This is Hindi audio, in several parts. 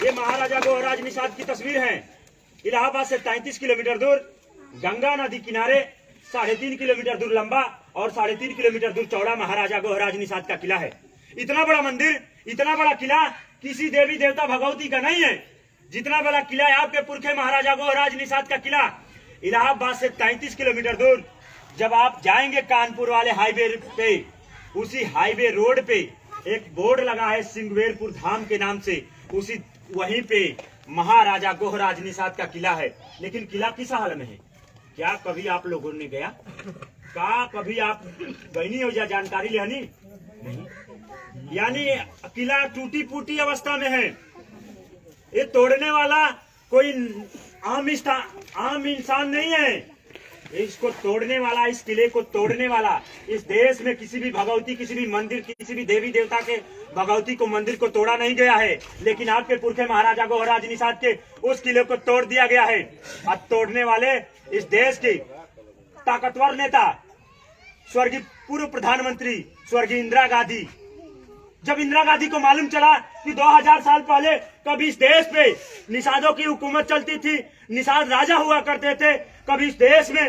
ये महाराजा गोहराज निषाद की तस्वीर है। इलाहाबाद से 33 किलोमीटर दूर गंगा नदी किनारे 3.5 किलोमीटर दूर लंबा और 3.5 किलोमीटर दूर चौड़ा महाराजा गोहराज निषाद का किला है। इतना बड़ा मंदिर, इतना बड़ा किला किसी देवी देवता भगवती का नहीं है। जितना बड़ा किला है आपके पुरखे महाराजा गोहराज निषाद का किला। इलाहाबाद से 33 किलोमीटर दूर जब आप जाएंगे कानपुर वाले हाईवे पे, उसी हाईवे रोड पे एक बोर्ड लगा है सिंगवेरपुर धाम के नाम से, उसी वहीं पे महाराजा गोहराज निषाद का किला है। लेकिन किला किस हाल में है? क्या कभी आप लोगों ने गया? क्या कभी आप गई हो या जानकारी लेनी? नहीं। यानी किला टूटी फूटी अवस्था में है। ये तोड़ने वाला कोई आम इंसान नहीं है। इसको तोड़ने वाला, इस किले को तोड़ने वाला इस देश में किसी भी भगवती, किसी भी मंदिर, किसी भी देवी देवता के भगवती को, मंदिर को तोड़ा नहीं गया है। लेकिन आपके पुरखे महाराजा गोहराज निषाद के उस किले को तोड़ दिया गया है। और तोड़ने वाले इस देश के ताकतवर नेता स्वर्गीय पूर्व प्रधानमंत्री स्वर्गीय इंदिरा गांधी। जब इंदिरा गांधी को मालूम चला कि 2000 साल पहले कभी इस देश पे निषादों की हुकूमत चलती थी, निषाद राजा हुआ करते थे, कभी इस देश में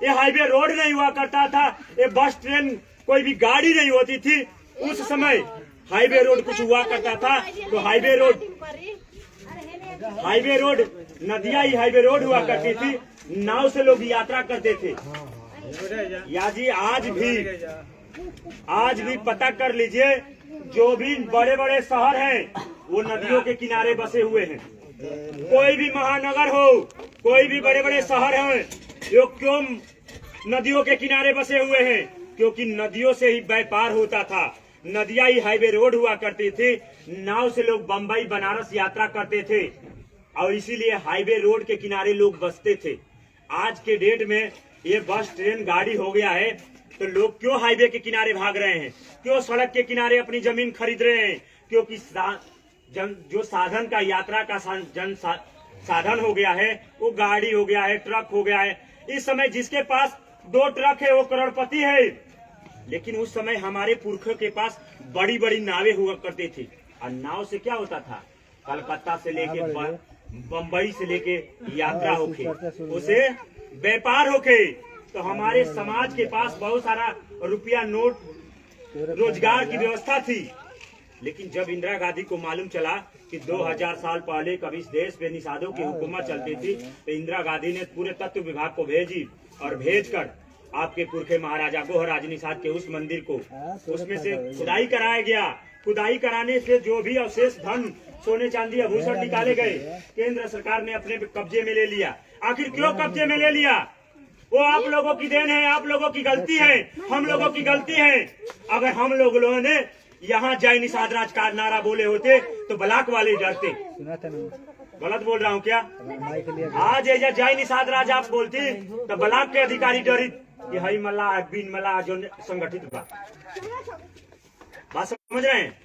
ये हाईवे रोड नहीं हुआ करता था, ये बस ट्रेन कोई भी गाड़ी नहीं होती थी, उस समय हाईवे रोड कुछ हुआ करता था। तो हाईवे रोड नदियां ही हाईवे रोड हुआ करती थी, नाव से लोग यात्रा करते थे। या जी आज भी पता कर लीजिए, जो भी बड़े बड़े शहर हैं वो नदियों के किनारे बसे हुए हैं। कोई भी महानगर हो, कोई भी बड़े बड़े शहर हैं, ये क्यों नदियों के किनारे बसे हुए हैं? क्योंकि नदियों से ही व्यापार होता था, नदियां ही हाईवे रोड हुआ करती थी, नाव से लोग बम्बई बनारस यात्रा करते थे और इसीलिए हाईवे रोड के किनारे लोग बसते थे। आज के डेट में ये बस ट्रेन गाड़ी हो गया है, तो लोग क्यों हाईवे के किनारे भाग रहे हैं? क्यों सड़क के किनारे अपनी जमीन खरीद रहे हैं? क्योंकि जो साधन का, यात्रा का साधन हो गया है, वो गाड़ी हो गया है, ट्रक हो गया है। इस समय जिसके पास 2 ट्रक है वो करोड़पति है। लेकिन उस समय हमारे पुरखों के पास बड़ी बड़ी नावें हुआ करती थी। और नाव से क्या होता था? कलकत्ता से लेके बम्बई से लेके यात्रा होके, उसे व्यापार होके। तो हमारे समाज के पास बहुत सारा रुपया, नोट, रोजगार की व्यवस्था थी। लेकिन जब इंदिरा गांधी को मालूम चला कि 2000 साल पहले कभी इस देश पे निषादों की हुकूमत चलती थी, तो इंदिरा गांधी ने पूरे तत्व विभाग को भेजी और भेजकर आपके पुरखे महाराजा गोहराज निषाद के उस मंदिर को, उसमें से खुदाई कराया गया। खुदाई कराने से जो भी अवशेष धन, सोने चांदी, आभूषण निकाले गए, केंद्र सरकार ने अपने कब्जे में ले लिया। आखिर क्यों कब्जे में ले लिया? वो आप लोगों की देन है, आप लोगों की गलती है, हम लोगों की गलती है। अगर हम लोगों ने यहाँ जय निषाद राज का नारा बोले होते तो ब्लॉक वाले डरते। गलत बोल रहा हूँ क्या? आज जय निषाद राज आप बोलती तो ब्लॉक के अधिकारी डरित कि हई मल्ला बिन मल्ला जो संगठित बा। बात समझ रहे हैं?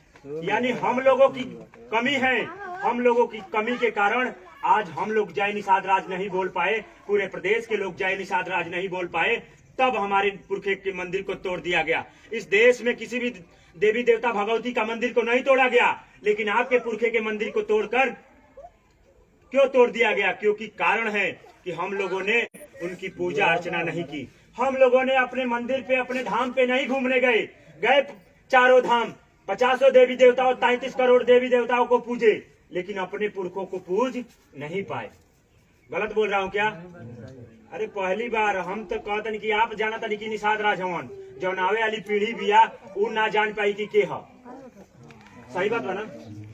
यानी हम लोगों की कमी है, हम लोगों की कमी के कारण आज हम लोग जय निषाद राज नहीं बोल पाए, पूरे प्रदेश के लोग जय निषाद राज नहीं बोल पाए। तब हमारे पुरखे के मंदिर को तोड़ दिया गया। इस देश में किसी भी देवी देवता भगवती का मंदिर को नहीं तोड़ा गया, लेकिन आपके पुरखे के मंदिर को तोड़कर क्यों तोड़ दिया गया? क्योंकि कारण है कि हम लोगों ने उनकी पूजा अर्चना नहीं की। हम लोगों ने अपने मंदिर पे, अपने धाम पे नहीं घूमने गए। चारों धाम, 50 देवी देवताओं, 33 करोड़ देवी देवताओं को पूजे, लेकिन अपने पुरखों को पूज नहीं पाए। गलत बोल रहा हूँ क्या? अरे पहली बार हम तो कहते कि आप जाना था कि निषाद राज हवन, जो आवे वाली पीढ़ी बिया वो ना जान पाई कि के है। सही बात है ना?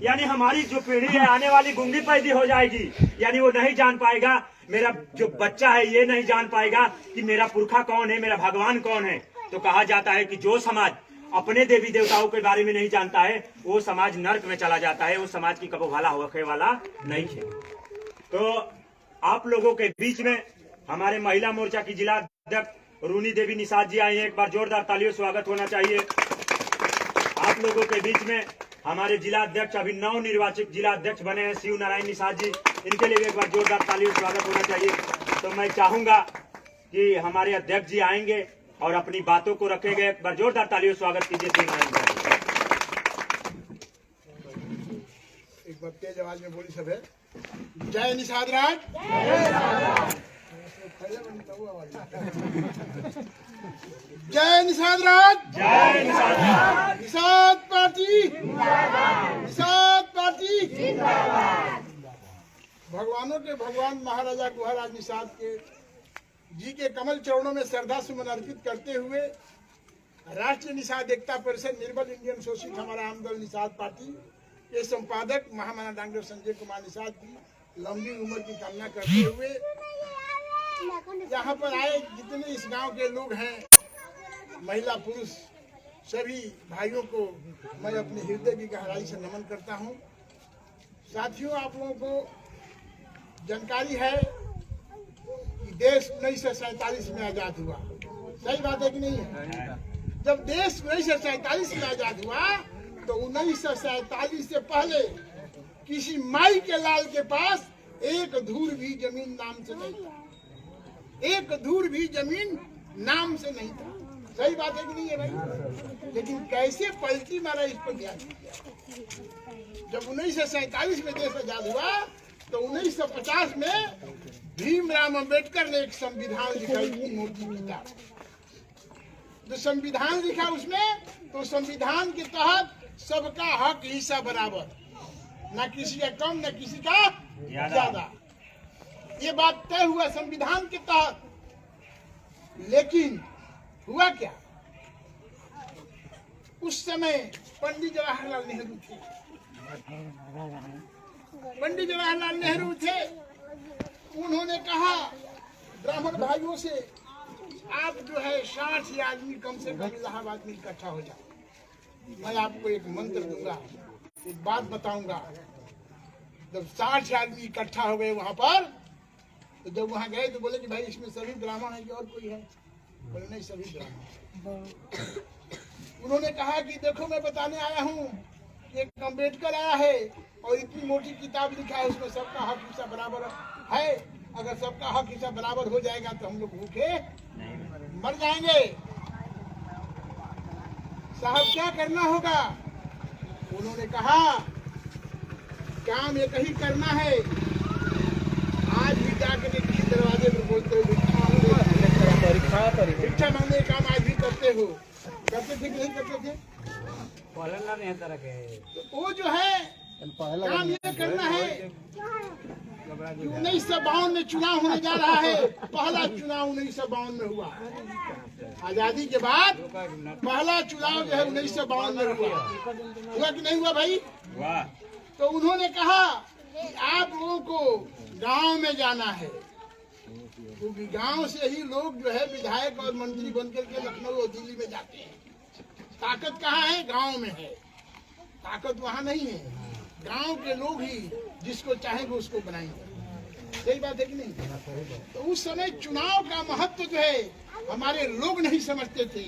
यानी हमारी जो पीढ़ी है आने वाली गुंगी पैदी हो जाएगी। यानी वो नहीं जान पाएगा, मेरा जो बच्चा है ये नहीं जान पाएगा कि मेरा पुरखा कौन है, मेरा भगवान कौन है। तो कहा जाता है कि जो समाज अपने देवी देवताओं के बारे में नहीं जानता है वो समाज नर्क में चला जाता है, वो समाज की कबो भला होने वाला नहीं है। तो आप लोगों के बीच में हमारे महिला मोर्चा की जिला अध्यक्ष रूनी देवी निषाद जी आए हैं। एक बार जोरदार तालियों स्वागत होना चाहिए। आप लोगों के बीच में हमारे जिला अध्यक्ष, अभी नव निर्वाचित जिला अध्यक्ष बने हैं शिव नारायण निषाद जी, इनके लिए भी एक बार जोरदार तालियों स्वागत होना चाहिए। तो मैं चाहूंगा कि हमारे अध्यक्ष जी आएंगे और अपनी बातों को रखेंगे। एक बार जोरदार तालियों स्वागत कीजिए शिव नारायण जी। तेज आवाज में बोली सब है। जय निषाद राज। जय निषाद राज। जय निषाद राज। निषाद पार्टी। निषाद पार्टी। भगवानों के भगवान महाराजा गुहाराज निषाद के जी के कमल चरणों में श्रद्धा सुमन अर्पित करते हुए राष्ट्रीय निषाद एकता परिषद निर्बल इंडियन शोषित हमारा आमदल निषाद पार्टी के संपादक महामना डॉक्टर संजय कुमार निषाद की लंबी उम्र की कामना करते हुए यहाँ पर आए जितने इस गांव के लोग हैं, महिला पुरुष सभी भाइयों को मैं अपने हृदय की गहराई से नमन करता हूँ। साथियों, आप लोगों को जानकारी है कि देश 1947 में आजाद हुआ। सही बात है कि नहीं है? जब देश 1947 में आजाद हुआ तो 1947 से पहले किसी माई के लाल के पास एक धूर भी जमीन नाम से नहीं था। एक धूर भी जमीन नाम से नहीं था। सही बात है कि नहीं है भाई? लेकिन कैसे पलटी मारा, इस पर ध्यान दिया। जब 1947 में देश आजाद हुआ तो 1950 में भीमराव अंबेडकर ने एक संविधान लिखा, इतनी मोटी किताब। जो संविधान लिखा उसमें, तो संविधान के तहत सबका हक हिस्सा बराबर, न किसी का कम न किसी का ज्यादा, ये बात तय हुआ संविधान के तहत। लेकिन हुआ क्या, उस समय पंडित जवाहरलाल नेहरू थे। पंडित जवाहरलाल नेहरू थे। उन्होंने कहा ब्राह्मण भाइयों से, आप जो है 60 आदमी कम से कम इलाहाबाद में इकट्ठा हो जाओ। मैं आपको एक मंत्र दूंगा, एक बात बताऊंगा। जब 60 आदमी इकट्ठा हो गए वहां पर, तो जब वहां गए तो बोले कि भाई इसमें सभी ब्राह्मण है कि और कोई है? बोले नहीं, सभी ब्राह्मण। उन्होंने कहा कि देखो मैं बताने आया हूँ, एक अम्बेडकर आया है और इतनी मोटी किताब लिखा है, उसमें सबका हक हिस्सा बराबर है। अगर सबका हक हिस्सा बराबर हो जाएगा तो हम लोग भूखे मर जाएंगे। साहब क्या करना होगा? उन्होंने कहा काम एक ही करना है। आज भी जाकर किसी दरवाजे पर बोलते हो भिक्षा मांगने का काम आज भी करते हो। करते थे कि नहीं करते थे? तो वो जो है काम ये करना है। 1952 में चुनाव होने जा रहा है। पहला चुनाव 1952 में हुआ। आजादी के बाद पहला चुनाव जो है 1952 में हुआ कि नहीं हुआ भाई? तो उन्होंने कहा कि आप लोगों को गांव में जाना है, क्योंकि गांव से ही लोग जो है विधायक और मंत्री बनकर के लखनऊ और दिल्ली में जाते हैं। ताकत कहाँ है? गांव में है। ताकत वहाँ नहीं है। गांव के लोग ही जिसको चाहेंगे उसको बनाएंगे। सही बात है कि नहीं? तो उस समय चुनाव का महत्व जो है हमारे लोग नहीं समझते थे।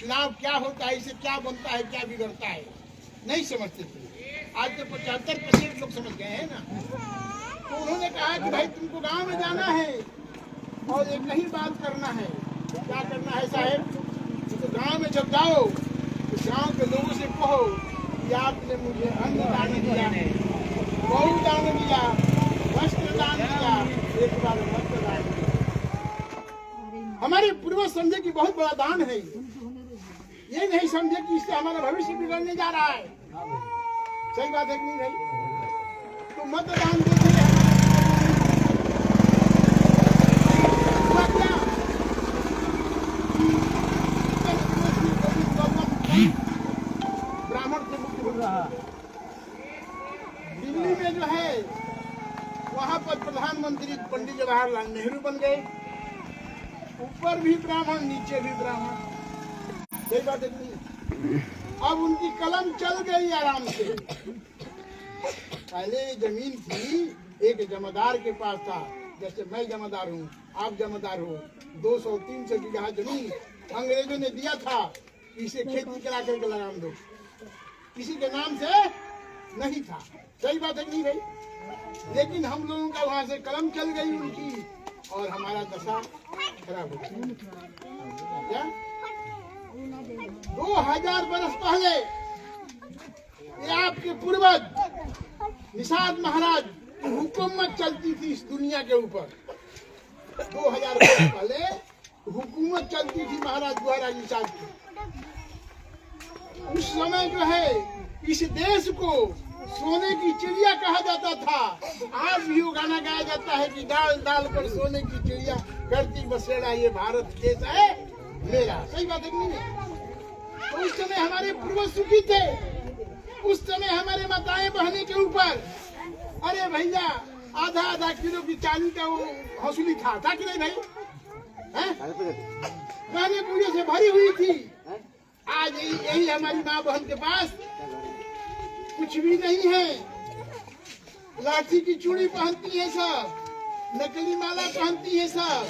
चुनाव क्या होता है, इसे क्या बनता है, क्या बिगड़ता है, नहीं समझते थे। आज तो 75% लोग समझ गए हैं ना। तो उन्होंने कहा कि भाई तुमको गांव में जाना है और एक ही बात करना है। क्या करना है साहब? तो गांव में जब जाओ तो गांव के लोगों से कहो कि आपने मुझे अन्न दान दिया, बहु दान दिया, वस्त्र दान दिया, एक बार वस्त्र दान दिया। हमारे पूर्वज समझे कि बहुत बड़ा दान है। ये नहीं समझे कि इससे हमारा भविष्य बिगड़ने जा रहा है। सही बात है कि नहीं भाई? तो मतदान देते ब्राह्मण से मुक्त हो रहा। दिल्ली में जो है वहां पर प्रधानमंत्री पंडित जवाहरलाल नेहरू बन गए। ऊपर भी ब्राह्मण, नीचे भी ब्राह्मण। सही बात है कि नहीं? अब उनकी कलम चल गई आराम से। पहले जमीन थी एक जमादार के पास था। जैसे मैं जमादार हूँ, आप जमादार हो। 200-300 बीघा जमीन अंग्रेजों ने दिया था, इसे खेती करा करके लगाम दो। किसी के नाम से नहीं था। सही बात है कि नहीं भाई? लेकिन हम लोगों का वहां से कलम चल गई उनकी और हमारा दशा खराब हो गई। क्या 2000 बरस पहले ये आपके पूर्वज निषाद महाराज की हुकूमत चलती थी इस दुनिया के ऊपर। 2000 वर्ष पहले हुकूमत चलती थी महाराज महाराज निषाद की। उस समय जो है इस देश को सोने की चिड़िया कहा जाता था। आज भी वो गाना गाया जाता है कि डाल डाल पर सोने की चिड़िया करती बसेरा ये भारत देश है मेरा। सही बात है कि नहीं? तो उस समय हमारे पूर्वज सुखी थे। उस समय हमारे माताएं बहने के ऊपर अरे भैया आधा आधा किलो की चांदी का वो हौसली था कि नहीं भाई? गहने पूजे से भरी हुई थी। आज यही हमारी माँ बहन के पास कुछ भी नहीं है। लाठी की चूड़ी पहनती है सब, नकली माला पहनती है सब।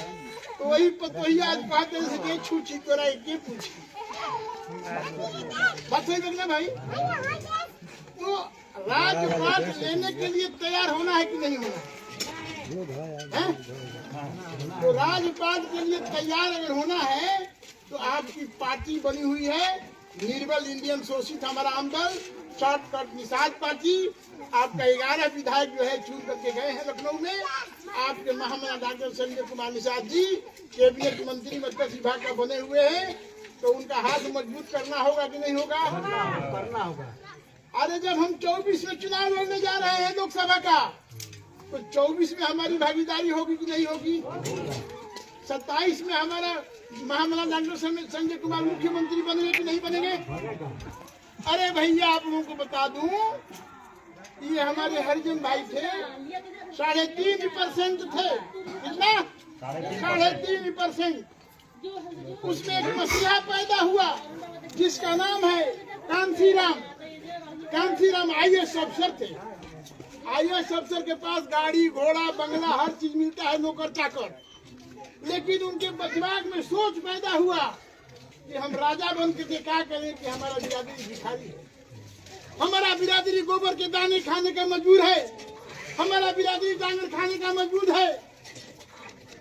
तो वही पतोहिया आज कहते हैं कि छूची तोरा के पूछी। बात सही लगना भाई? तो राजपाट लेने के लिए तैयार होना है कि नहीं होना है? तो राजपाट के लिए तैयार अगर होना है तो आपकी पार्टी बनी हुई है निर्बल इंडियन शोषित हमारा आमदल शॉर्टकट निषाद पार्टी। आपका 11 विधायक जो है चुन करके गए हैं लखनऊ में। आपके महामना डॉक्टर संजय कुमार निषाद जी कैबिनेट मंत्री मत्स्य विभाग का बने हुए हैं। तो उनका हाथ मजबूत करना होगा कि नहीं होगा? करना होगा। अरे जब हम 24 में चुनाव लड़ने जा रहे हैं लोकसभा का तो 24 में हमारी भागीदारी होगी कि नहीं होगी? 27 में हमारा महामना डॉक्टर संजय कुमार मुख्यमंत्री बनेंगे कि नहीं बनेंगे? अरे भैया आप लोगों को बता दूं ये हमारे हरिजन भाई थे 3.5% थे। कितना? 3.5%। उसमें एक मसीहा पैदा हुआ जिसका नाम है कांसीराम। कांसीराम IAS अफसर थे। IAS अफसर के पास गाड़ी घोड़ा बंगला हर चीज मिलता है, नौकर चाकर। लेकिन उनके दिमाग में सोच पैदा हुआ कि हम राजा बन के क्या करें कि हमारा बिरादरी भिखारी है, हमारा बिरादरी गोबर के दाने खाने का मजबूर है, हमारा बिरादरी डांगर खाने का मजबूर है।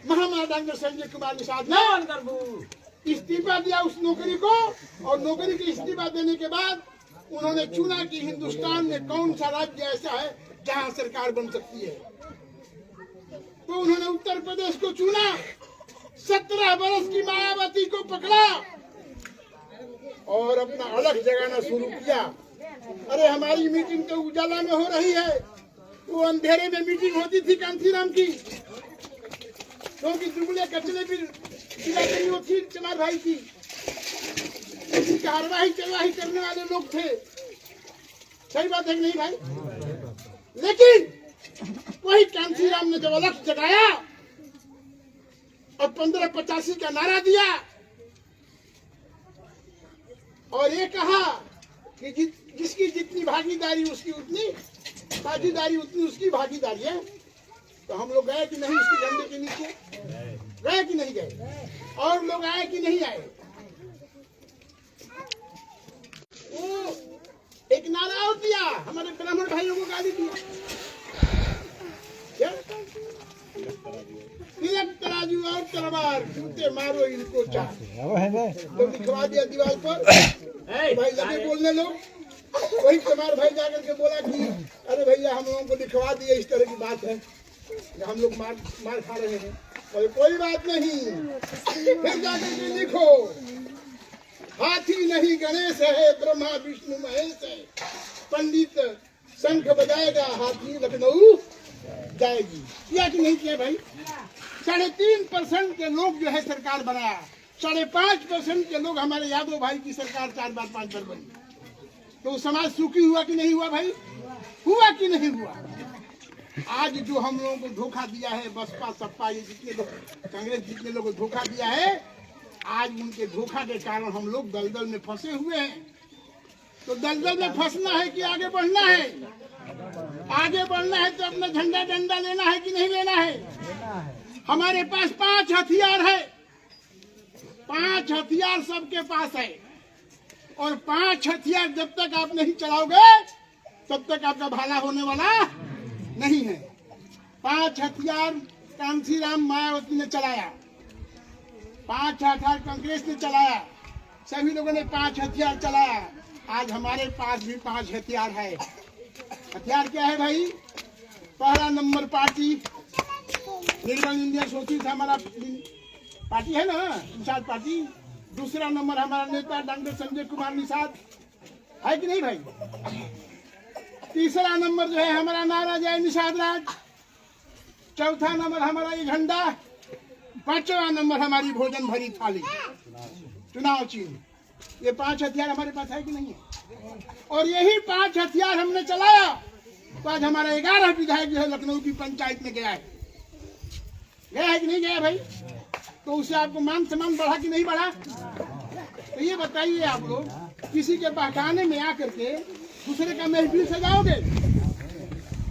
महामना डॉक्टर संजय कुमार निषाद ने इस्तीफा दिया उस नौकरी को। और नौकरी के इस्तीफा देने के बाद उन्होंने चुना कि हिंदुस्तान में कौन सा राज्य ऐसा है जहां सरकार बन सकती है। तो उन्होंने उत्तर प्रदेश को चुना। 17 वर्ष की मायावती को पकड़ा और अपना अलग जगाना शुरू किया। अरे हमारी मीटिंग तो उजाला में हो रही है, वो अंधेरे में मीटिंग होती थी कांसीराम की। क्योंकि दुबले कचले भी वो थी चमार भाई की कार्यवाही चरवाही करने वाले लोग थे। सही बात है कि नहीं भाई? लेकिन वही कांसीराम ने जब अलग जगाया और 1585 का नारा दिया और ये कहा कि जिसकी जितनी भागीदारी उसकी उतनी साझेदारी, उतनी उसकी भागीदारी है। तो हम लोग गए कि नहीं उसके झंडे के नीचे? गए कि नहीं गए? और लोग आए कि नहीं आए? वो एक नारा और दिया, हमारे ब्राह्मण भाइयों को गाली दिया, तराजू और तलवार जूते मारो इनको चार। तो लिखवा दिया दीवार पर। भाई लगे बोलने लोग। वही कुमार भाई जाकर के बोला कि अरे भैया हम लोगों को लिखवा दिए, इस तरह की बात है, हम लोग मार खा रहे हैं। और कोई बात नहीं, फिर जाकर के लिखो हाथी नहीं गणेश है, ब्रह्मा विष्णु महेश है, पंडित शंख बजाएगा हाथी लखनऊ जाएगी। किया कि नहीं किया भाई? 3.5% के लोग जो है सरकार बनाया। 5.5% के लोग हमारे यादव भाई की सरकार 4 बार 5 बार बनी। तो समाज सुखी हुआ कि नहीं हुआ भाई? हुआ कि नहीं हुआ? आज जो हम लोगों को धोखा दिया है बसपा सपा ये जितने लोग कांग्रेस जितने लोगों को धोखा दिया है, आज उनके धोखा के कारण हम लोग दलदल में फंसे हुए हैं। तो दलदल में फंसना है कि आगे बढ़ना है? आगे बढ़ना है तो अपना झंडा डंडा लेना है कि नहीं लेना है? हमारे पास 5 हथियार है। 5 हथियार सबके पास है और 5 हथियार जब तक आप नहीं चलाओगे तब तक आपका भला होने वाला नहीं है। 5 हथियार कांसीराम मायावती ने चलाया, 5 हथियार कांग्रेस ने चलाया, सभी लोगों ने 5 हथियार चलाया। आज हमारे पास भी 5 हथियार है। हथियार क्या है भाई? पहला नंबर पार्टी निर्मल इंडियन सोशलिस्ट हमारा पार्टी है ना, निषाद पार्टी। दूसरा नंबर हमारा नेता डॉक्टर संजय कुमार निषाद है कि नहीं भाई? तीसरा नंबर जो है हमारा नारा जय निषाद राज। चौथा नंबर हमारा ये झंडा। पांचवा नंबर हमारी भोजन भरी थाली, चुनाव चिन्ह। ये 5 हथियार हमारे पास है कि नहीं है? और यही 5 हथियार हमने चलाया तो आज हमारा 11 विधायक जो है लखनऊ की पंचायत में गया है कि नहीं गया भाई? तो उससे आपको मान सम्मान बढ़ा कि नहीं बढ़ा? तो ये बताइए आप लोग, किसी के बहकाने में आकर के दूसरे का महफिल सजाओगे?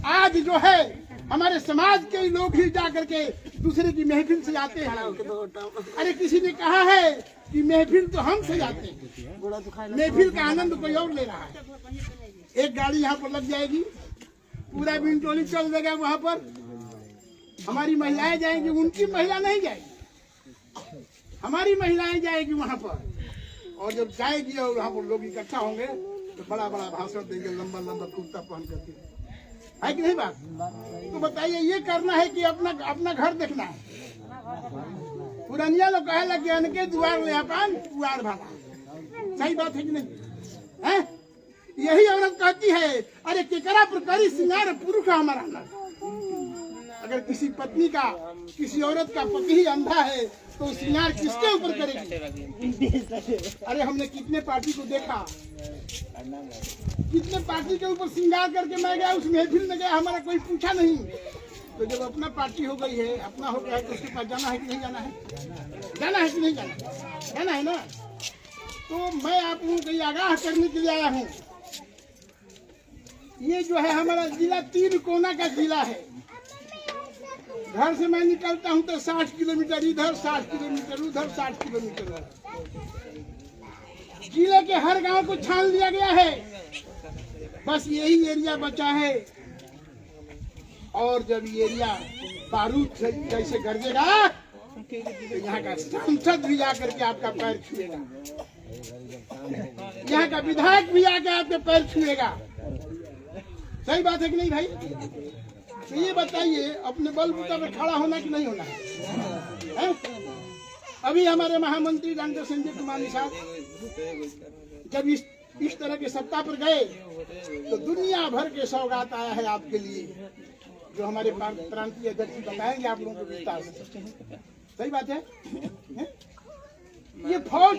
आज जो है हमारे समाज के लोग ही जा करके दूसरे की महफिल सजाते हैं। अरे किसी ने कहा है कि महफिल तो हम सजाते हैं, महफिल का आनंद कोई और ले रहा है। एक गाड़ी यहाँ पर लग जाएगी, पूरा बिंटोली चल देगा वहाँ पर, हमारी महिलाएं जाएंगी, उनकी महिला नहीं जाएगी, हमारी महिलाएं जाएगी वहाँ पर। और जब जाएगी और वहाँ पर लोग इकट्ठा होंगे तो बड़ा बड़ा भाषण देंगे, लंबा लंबा कुर्ता पहन करके, है कि नहीं बात? तो बताइए, ये करना है कि अपना घर देखना है? पुरानिया लोग कहे लगे अनके द्वार ले अपन पुआर भागा। सही बात है कि नहीं है? यही औरत कहती है, अरे केकरा प्रकारी सिंगार पुरुष हमारा ना। अगर किसी पत्नी का, किसी औरत का पति ही अंधा है तो श्रृंगार किसके ऊपर करेगी? अरे हमने कितने पार्टी को देखा, कितने पार्टी के ऊपर श्रृंगार करके मैं गया, उस महफिल में गया, हमारा कोई पूछा नहीं। तो जब अपना पार्टी हो गई है, अपना हो गया है, तो उसके पास जाना है कि नहीं जाना है? जाना है कि नहीं जाना? जाना है ना। तो मैं आप लोगों को आगाह करने के लिए आया हूँ। ये जो है हमारा जिला 3 कोना का जिला है। घर से मैं निकलता हूँ तो 60 किलोमीटर इधर, 60 किलोमीटर उधर, 60 किलोमीटर उधर। जिले के हर गांव को छान लिया गया है, बस यही एरिया बचा है। और जब ये एरिया बारूद जैसे गरजेगा तो यहाँ का सांसद भी आकर के आपका पैर छुएगा, यहाँ का विधायक भी आकर आपके पैर छुएगा। सही बात है कि नहीं भाई? तो ये बताइए, अपने बलबूता पे खड़ा होना कि नहीं होना है? अभी हमारे महामंत्री डॉक्टर संजय कुमार निषाद जब इस तरह के सत्ता पर गए तो दुनिया भर के सौगात आया है आपके लिए, जो हमारे प्रांतीय अध्यक्ष बताएंगे आप लोगों को विस्तार से। सही बात है? ये फौज